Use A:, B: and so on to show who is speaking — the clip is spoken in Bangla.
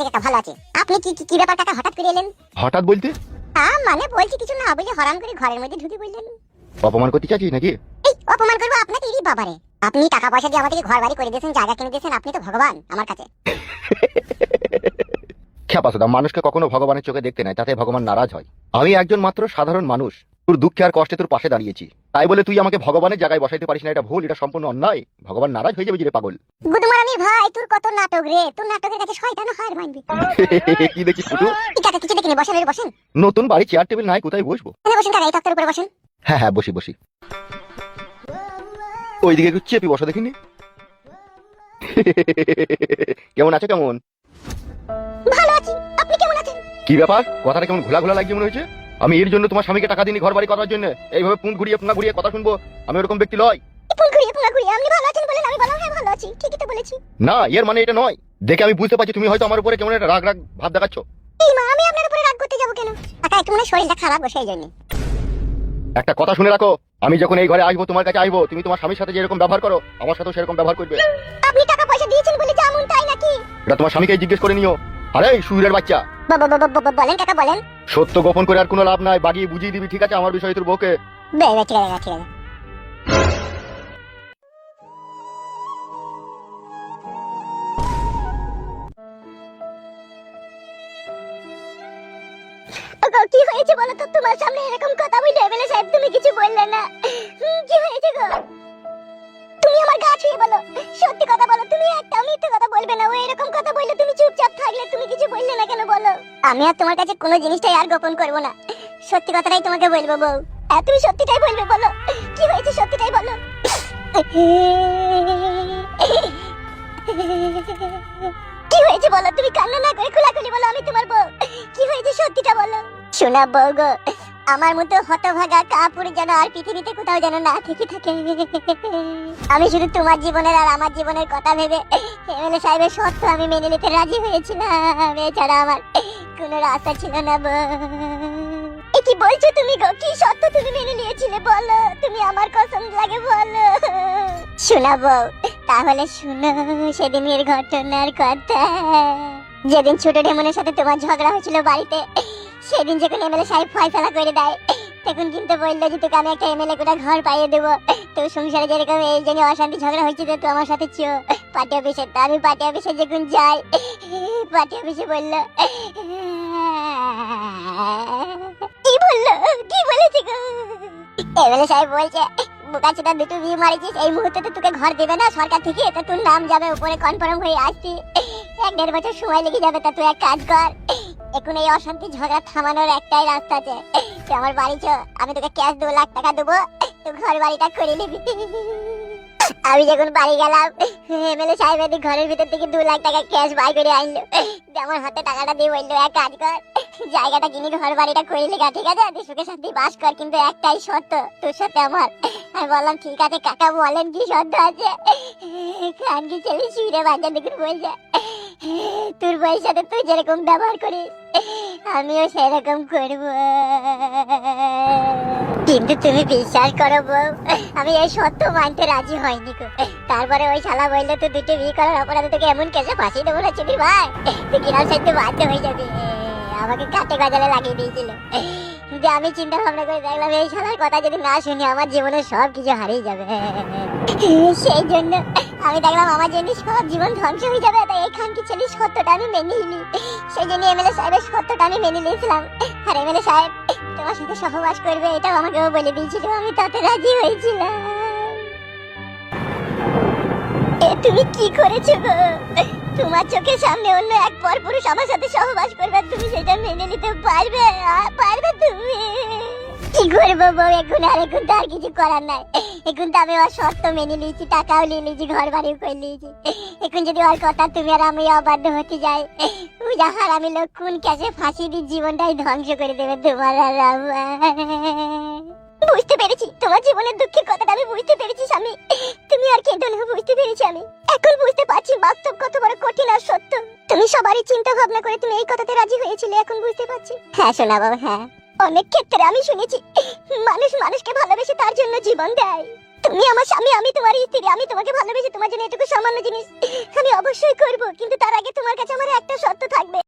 A: আছি কাকা, ভালো আছি। আপনি কি কি ব্যাপার কাকা, হঠাৎ করে এলেন?
B: হঠাৎ বলতে?
A: মানে বলছি কিছু না, বলে হরাম করে ঘরের মধ্যে ঢুকে বললেন।
B: অপমান করতে চাচ্ছিস নাকি?
A: এই অপমান করবো আপনাকে? এই বাবারে, আপনি টাকা পয়সা দিয়ে আমাদেরকে ঘর বাড়ি করে দিয়েছেন, জায়গা কিনে দিয়েছেন, আপনি তো ভগবান আমার কাছে।
B: খেপাসোদা, মানুষকে কখনো ভগবানের চোখে দেখতে নাই, তাতে ভগবান নারাজ হয়। আমি একজন মাত্র সাধারণ মানুষ, তোর দুঃখে আর কষ্টে তোর পাশে দাঁড়িয়েছি। তাই বলে তুই আমাকে ভগবানের জায়গায় বসাইতে পারিস না, এটা ভুল, এটা সম্পূর্ণ অন্যায়। ভগবান নারাজ হয়ে যাবে যে রে পাগল।
A: গুদমারানির ভাই, তোর কত নাটক রে, তোর নাটকের কাছে শয়তানও হার মানবে।
B: কি দেখিস ফুটু?
A: এই কাকা কিছু দেখিনি, বসেন বসেন।
B: নতুন বাড়ি, চেয়ার টেবিল নাই, কোথায় বসবো?
A: এখানে বসেন কাকা, এই তক্তার উপরে বসেন।
B: হ্যাঁ হ্যাঁ, বসি বসি। ওইদিকে একটু চেপি বসা দেখিনি। কেমন আছে? কেমন?
A: ভালো আছি, আপনি কেমন আছেন?
B: কি ব্যাপার, কথাটা কেমন ঘোলা ঘোলা লাগছে মনে হয়েছে? আমি এর জন্য তোমার স্বামীকে টাকা দিইনি ঘর বাড়ি করার জন্য? এইভাবে পুন ঘুরিয়ে পুঙ্গা ঘুরিয়ে কথা শুনবো? আমি ওরকম ব্যক্তি লয়।
A: ফুল ঘুরিয়ে ফুলা ঘুরিয়ে আপনি ভালো আছেন বলেন, আমি বললাম হ্যাঁ ভালো আছি, ঠিকই তো বলেছি।
B: না, এর মানে এটা নয়। দেখে আমি বুঝতে পারছি তুমি হয়তো আমার উপরে কেমন একটা রাগ রাগ ভাব দেখাচ্ছ।
A: এই মা, আমি আপনার উপরে রাগ করতে যাবো কেন? কাকা একটু মনে হয় শরীরটা খারাপ, বসে এই জন্য।
B: একটা কথা শুনে রাখো, আমি যখন এই ঘরে আসবো, তোমার কাছে আসবো, তুমি তোমার স্বামীর সাথে যেরকম ব্যবহার করো, আমার সাথেও সেরকম ব্যবহার করবে।
A: আপনি টাকা পয়সা দিয়েছেন বলে যেমন তাই নাকি?
B: এটা তোমার স্বামীকে জিজ্ঞেস করে নিও। আরে সুরের বাচ্চা,
A: বলেন কাকা বলেন।
B: সত্য গোপন করে আর কোনো লাভ নাই, বাগিয়ে বুঝিয়ে দিবি, ঠিক আছে? আমার বিষয়ে তোর বউকে।
A: ঠিক আছে ঠিক আছে। কি হয়েছে বলো তো? তোমার সামনে এরকম কথা বললে এমএলএ সাহেব, তুমি কিছু বললে না। কি হয়েছে গো? তুমি আমার গা ছুঁয়ে বলো, সত্যি কথা বলো, তুমি একটা মিথ্যে কথা বলবে না। ও এরকম কথা বললে তুমি চুপচাপ থাকলে, তুমি কিছু বললে না কেন বলো? আমি আর তোমার কাছে কোনো জিনিসটাই আর গোপন করব না, সত্যি কথাটাই তোমাকে বলবো বউ। আর তুমি সত্যিটাই বলবে, বলো কি হয়েছে, সত্যিটাই বলো। কি হয়েছে বলো, তুমি কান্না না করে খোলাখুলি বলো, আমি তোমার বউ। কি হয়েছে সত্যিটা বলো। শোনা বউ গো, আমার মতো হতভাগা কাপুরুষ যেন আর পৃথিবীতে কোথাও যেন না থেকে থাকে। আমি শুধু তোমার জীবনের আর আমার জীবনের কথা ভেবে এমএলএ সাহেবের শর্ত আমি মেনে নিতে রাজি হয়েছিলাম, এছাড়া আমার কোনো রাস্তা ছিল না বউ। কি বলছো তুমি গো? কি শর্ত তুমি মেনে নিয়েছিলে বলো, তুমি আমার কসম লাগে বলো। শোনা বউ, তাহলে শুনো সেদিনের ঘটনার কথা। যেদিন ছোট ঢেমনের সাথে তোমার ঝগড়া হয়েছিল বাড়িতে, সেদিন যখন এমএলএ সাহেব ফয়সালা করে দেয়, তখন কিন্তু বললো যে তোকে আমি একটা এমএলএ করে ঘর পাইয়ে দেবো। তো সংসারে যেরকম এই জন্য অশান্তি ঝগড়া হয়েছিল, তো আমার সাথে চো পার্টি অফিসে। তো আমি পার্টি অফিসে যখন যাই, পার্টি অফিসে বললো, কি বললো, কি বলেছে গো? এমএলএ সাহেব বলছে, বোকাচোদা দুটো বিয়ে মারিছিস, এই মুহূর্তে তো তোকে ঘর দেবে না সরকার থেকে, তো তোর নাম যাবে উপরে কনফার্ম হয়ে আসছি, 1-1.5 বছর সময় লেগে যাবে। তা তুই এক কাজ কর, এখন এই অশান্তি ঝগড়া থামানোর একটাই রাস্তা আছে, তুই আমার বাড়ি চো, আমি তোকে ক্যাশ 2 লাখ টাকা দেবো, তুই ঘর বাড়িটা করে নিবি। আমি যখন বাড়ি গেলাম, এমএলএ সাহেব এদিকে ঘরের ভিতর থেকে 2 লাখ টাকা ক্যাশ বাই করে আনলো, আমার হাতে টাকাটা দিয়ে বললো, এক কাজ কর, জায়গাটা কিনে ঘর বাড়িটা করে নিগা, ঠিক আছে? তুই সুখে শান্তি বাস কর, কিন্তু একটাই শর্ত তোর সাথে আমার। আমি বললাম ঠিক আছে কাকা, বলেন কি শর্ত আছে? খানকি ছেলে শুয়ে বাচ্চা দেখুন বলছে, তোর বউয়ের সাথে তুই যেরকম ব্যবহার করিস আমিও সেরকম করব, কিন্তু তুমি বিশ্বাস করো বউ, আমি এই সত্য মানতে রাজি হয়নি গো। তারপরে ওই শালা বললো, তুই 2টো বিয়ে করার অপরাধে তোকে এমন কেসে ফাঁসি দেবো না চিনি ভাই, তুই কিরাম সাইতে বাধ্য হয়ে যাবে। আমাকে কাটে গজালে লাগিয়ে দিয়েছিল। যে আমি চিন্তা ভাবনা করে দেখলাম, এই শালার কথা যদি না শুনি আমার জীবনের সব কিছু হারিয়ে যাবে। সেই জন্য আমি দেখলাম আমার জন্য সব জীবন ধ্বংস হয়ে যাবে, তাই এই খানকি ছেলের সত্যটা আমি মেনে নিই। সেই জন্য এমএলএ সাহেবের সত্যটা আমি মেনে নিয়েছিলাম। আর এমএলএ সাহেব তোমার সাথে সহবাস করবে এটাও আমাকেও বলে দিয়েছিল, আমি তাতে রাজি হয়েছিলাম। তুমি কি করেছো গো? তোমার চোখের সামনে অন্য এক পরপুরুষ আমার সাথে সহবাস করবে, তুমি সেটা মেনে নিতে পারবে? পারবে তুমি? কি করবো বউ, এখন তো আর কিছু করার নাই। এখন তো আমি ওর শর্ত মেনে নিয়েছি, টাকাও নিয়ে নিয়েছি, ঘর বাড়িও করে নিয়েছি। এখন যদি ওর কথা তুমি আর আমি অবাধ্য হতে যাই, যাহার আমি লোক কোন ক্যাসে ফাঁসি দিয়ে জীবনটাই ধ্বংস করে দেবে তোমার আর আমার। বুঝতে পেরেছি তোমার জীবনের দুঃখের কথাটা, আমি বুঝতে পেরেছি স্বামী, তুমি আর কেঁদো না, বুঝতে পেরেছি আমি। এখন বুঝতে পারছি বাস্তব কত বড় কঠিন আর সত্য। তুমি সবারই চিন্তা ভাবনা করে তুমি এই কথাতে রাজি হয়েছিলে, এখন বুঝতে পারছি। হ্যাঁ শোনা বাবা, হ্যাঁ অনেক ক্ষেত্রে আমি শুনেছি মানুষ মানুষকে ভালোবেসে তার জন্য জীবন দেয়, তুমি আমার স্বামী, আমি তোমার স্ত্রী, আমি তোমাকে ভালোবেসে তোমার জন্য এটুকু সামান্য জিনিস আমি অবশ্যই করব, কিন্তু তার আগে তোমার কাছে আমার একটা শর্ত থাকবে।